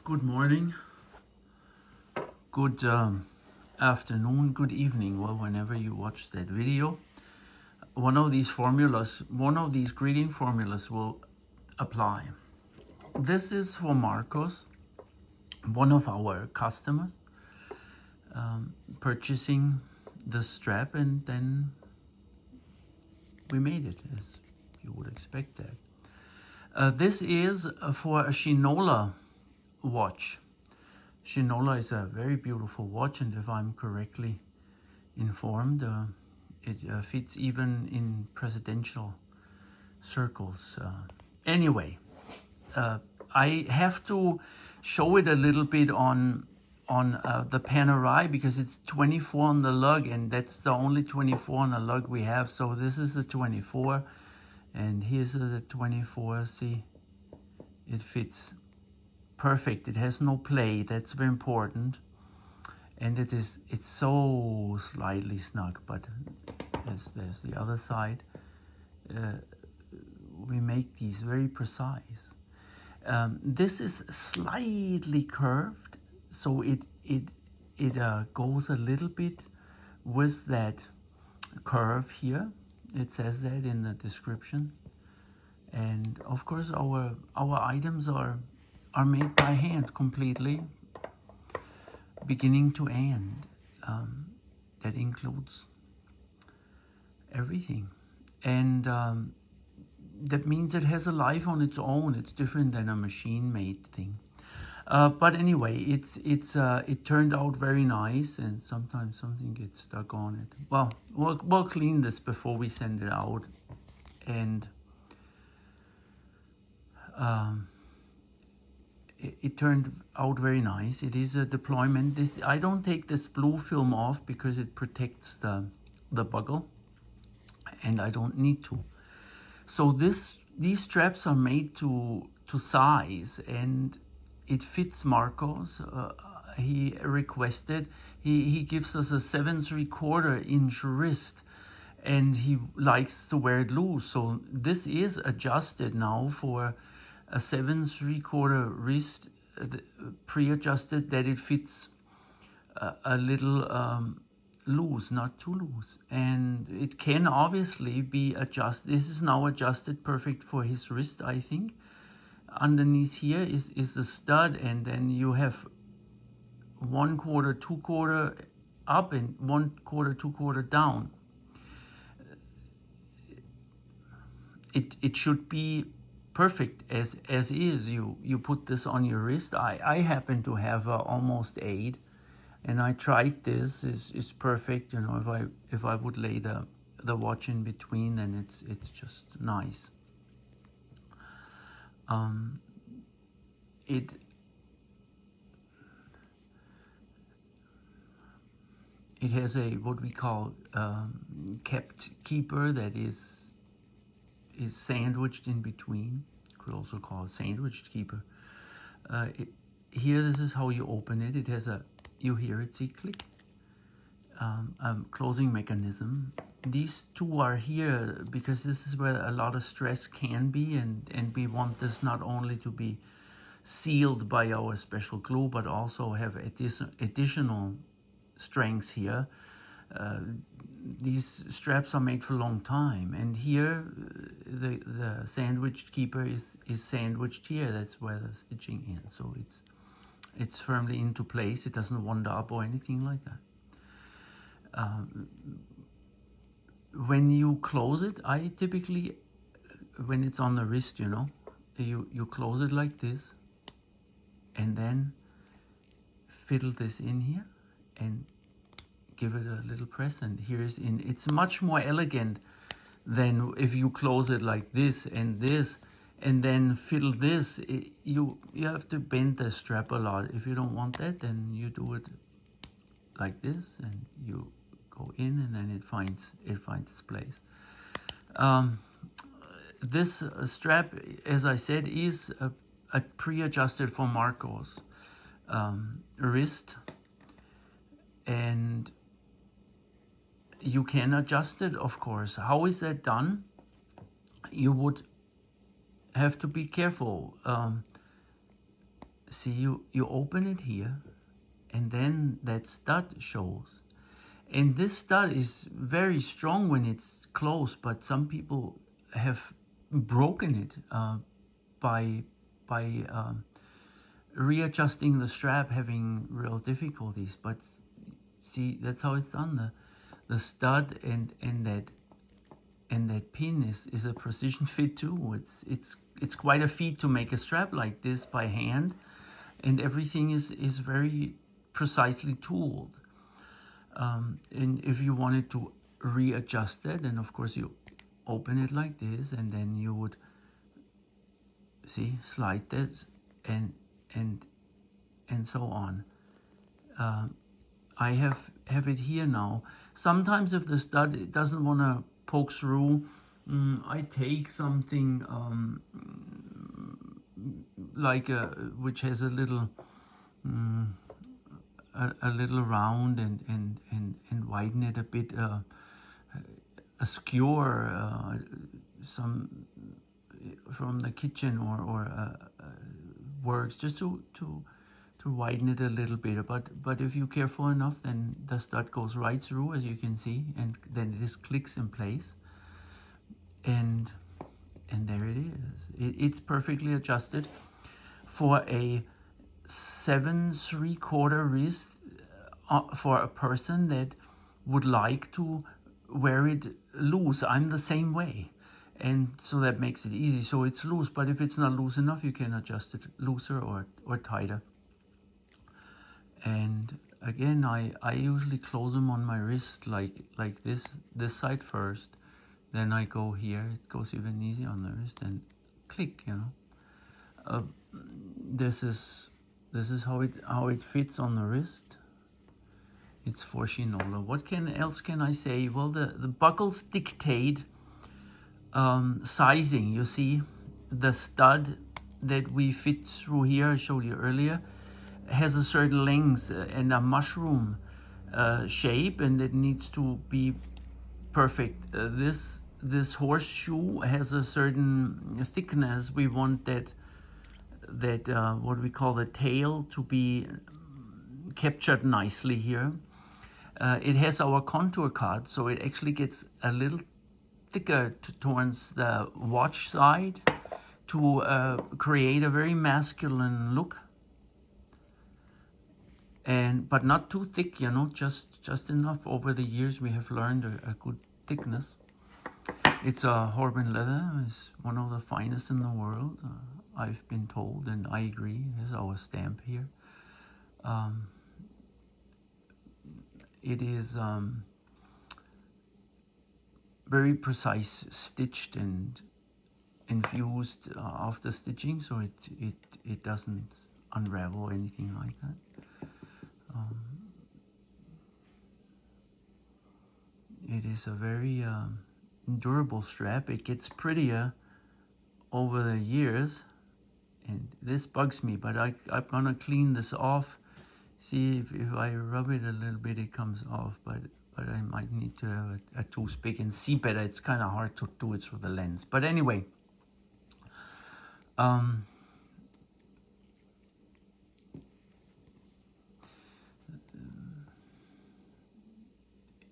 Good morning, good afternoon, good evening, well, whenever you watch that video. One of these greeting formulas will apply. This is for Marcos, one of our customers, purchasing the strap, and then we made it, as you would expect that. This is for a Shinola watch. Shinola is a very beautiful watch, and if I'm correctly informed, it fits even in presidential circles. Anyway, I have to show it a little bit on the Panerai because it's 24 on the lug, and that's the only 24 on the lug we have. So this is the 24, and here's the 24. See, it fits perfect. It has no play. That's very important, and it's so slightly snug. But there's the other side. We make these very precise. This is slightly curved, so it goes a little bit with that curve here. It says that in the description, and of course our items are made by hand completely, beginning to end. That includes everything, and that means it has a life on its own. It's different than a machine-made thing. But anyway, it turned out very nice, and sometimes something gets stuck on it. Well, we'll clean this before we send it out, and it turned out very nice. It is a deployment. I don't take this blue film off because it protects the buckle, and I don't need to. So these straps are made to size, and it fits Marcos. He requested, he gives us a 7 3/4 inch wrist, and he likes to wear it loose. So this is adjusted now for a 7 3/4 wrist, pre-adjusted, that it fits a little loose, not too loose, and it can obviously be adjusted. This is now adjusted perfect for his wrist, I think. Underneath here is the stud, and then you have 1/4 2/4 up and 1/4 2/4 down. It should be perfect as is. You put this on your wrist. I happen to have almost 8, and I tried this. Is perfect. You know, if I would lay the watch in between, then it's just nice. It has a what we call kept keeper that is sandwiched in between. Could also call it sandwiched keeper. Here, this is how you open it. It has you hear it, see, click, closing mechanism. These two are here because this is where a lot of stress can be, and we want this not only to be sealed by our special glue, but also have additional strengths here. These straps are made for a long time, and here the sandwiched keeper is sandwiched here. That's where the stitching in, so it's firmly into place. It doesn't wander up or anything like that. When you close it, I typically, when it's on the wrist, you know, you close it like this, and then fiddle this in here and give it a little press, and here's in. It's much more elegant than if you close it like this, and then fiddle this. You have to bend the strap a lot. If you don't want that, then you do it like this, and you go in, and then it finds its place. This strap, as I said, is a pre-adjusted for Marcos wrist, and you can adjust it, of course. How is that done? You would have to be careful. see, you open it here, and then that stud shows. And this stud is very strong when it's closed, but some people have broken it by readjusting the strap, having real difficulties. But see, that's how it's done. The stud and that pin is a precision fit too. It's quite a feat to make a strap like this by hand, and everything is very precisely tooled. And if you wanted to readjust it, then of course you open it like this, and then you would see, slide this and so on. I have it here now. Sometimes if the stud it doesn't want to poke through, I take something like which has a little round and widen it a bit, a skewer, some from the kitchen or works, just to widen it a little bit. But if you're careful enough, then the stud goes right through, as you can see, and then this clicks in place, and there it is. It's perfectly adjusted for a 7 3/4 wrist for a person that would like to wear it loose. I'm the same way, and so that makes it easy. So it's loose, but if it's not loose enough, you can adjust it looser or tighter. And again, I usually close them on my wrist like this side first, then I go here. It goes even easier on the wrist, and click, you know. This is how it fits on the wrist. It's for Shinola. What else can I say? Well, the buckles dictate sizing. You see, the stud that we fit through here, I showed you earlier, has a certain length and a mushroom shape, and it needs to be perfect. This horseshoe has a certain thickness. We want that what we call the tail to be captured nicely here. It has our contour cut, so it actually gets a little thicker towards the watch side to create a very masculine look. But not too thick, you know, just enough. Over the years we have learned a good thickness. It's a Horween leather. It's one of the finest in the world, I've been told, and I agree. Here's our stamp here. It is very precise, stitched and infused after stitching, so it doesn't unravel or anything like that. It is a very durable strap. It gets prettier over the years, and this bugs me, but I'm gonna clean this off. See, if I rub it a little bit, it comes off, but I might need to have a toothpick and see better. It's kind of hard to do it through the lens. But anyway,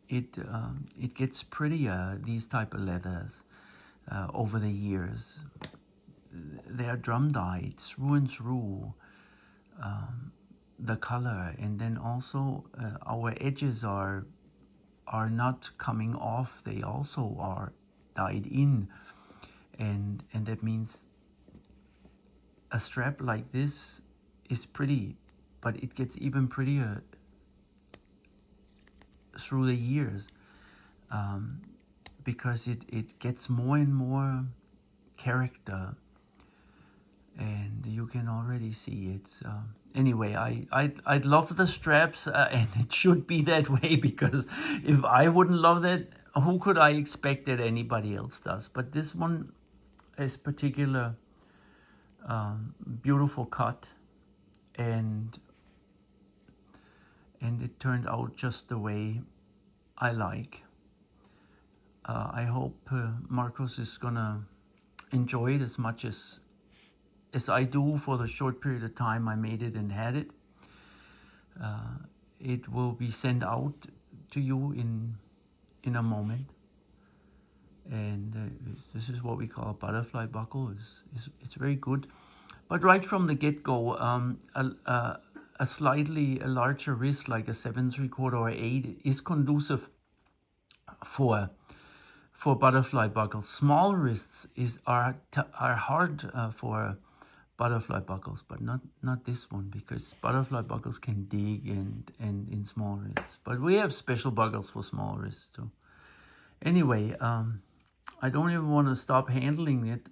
it gets prettier, these type of leathers, over the years. They are drum dyed through and through, the color, and then also our edges are not coming off. They also are dyed in, and that means a strap like this is pretty, but it gets even prettier through the years, because it gets more and more character, and you can already see it's anyway. I'd love the straps, and it should be that way, because if I wouldn't love that, who could I expect that anybody else does? But this one is particular, beautiful cut, and it turned out just the way I like. I hope Marcos is gonna enjoy it as much as as I do for the short period of time I made it and had it. It will be sent out to you in a moment. And this is what we call a butterfly buckle. It's very good. But right from the get-go, a slightly larger wrist, like a 7 3/4 or 8, is conducive for butterfly buckles. Small wrists are hard for butterfly buckles, but not this one, because butterfly buckles can dig and in small wrists. But we have special buckles for small wrists too. Anyway, I don't even want to stop handling it.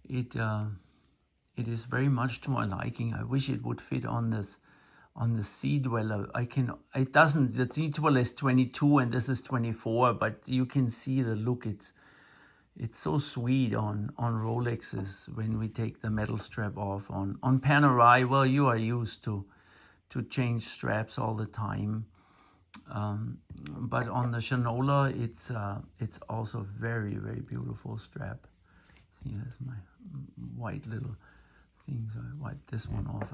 It is very much to my liking. I wish it would fit on the Sea Dweller. It doesn't. The Sea Dweller is 22 and this is 24, but you can see the look. It's so sweet on Rolexes when we take the metal strap off. On Panerai, well, you are used to change straps all the time. But on the Shinola, it's also very, very beautiful strap. See, that's my white little things. I wipe this one off.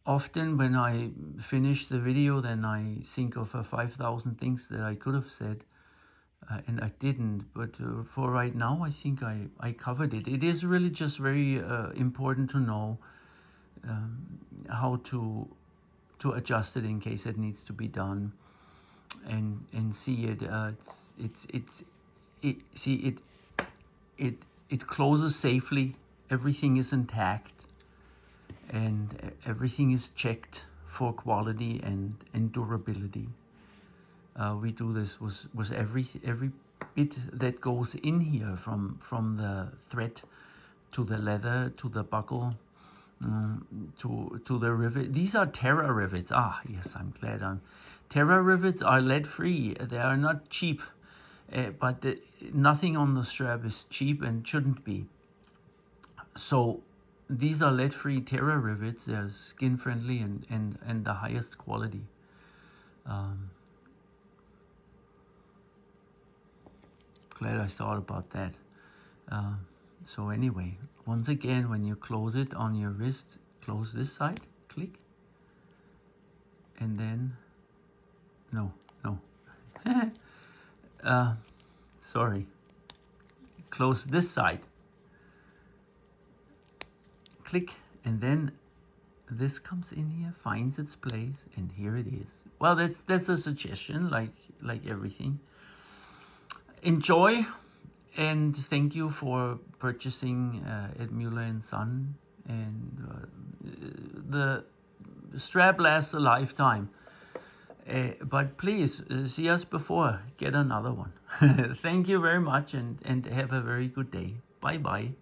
Often when I finish the video, then I think of 5,000 things that I could have said, and I didn't. But for right now, I think I covered it. It is really just very important to know how to adjust it in case it needs to be done, and see it. It closes safely. Everything is intact. And everything is checked for quality and durability. We do this with every bit that goes in here, from the thread to the leather to the buckle to the rivet. These are Terra rivets. Ah, yes, I'm glad. Terra rivets are lead-free. They are not cheap, but nothing on the strap is cheap and shouldn't be. So these are lead-free Terra rivets. They're skin-friendly and the highest quality. Glad I thought about that. So anyway, once again, when you close it on your wrist, close this side, click, and then, no, sorry, close this side, click, and then this comes in here, finds its place, and here it is. Well, that's a suggestion, like everything. Enjoy, and thank you for purchasing at Müller & Son. And the strap lasts a lifetime. But please, see us before. Get another one. Thank you very much, and have a very good day. Bye-bye.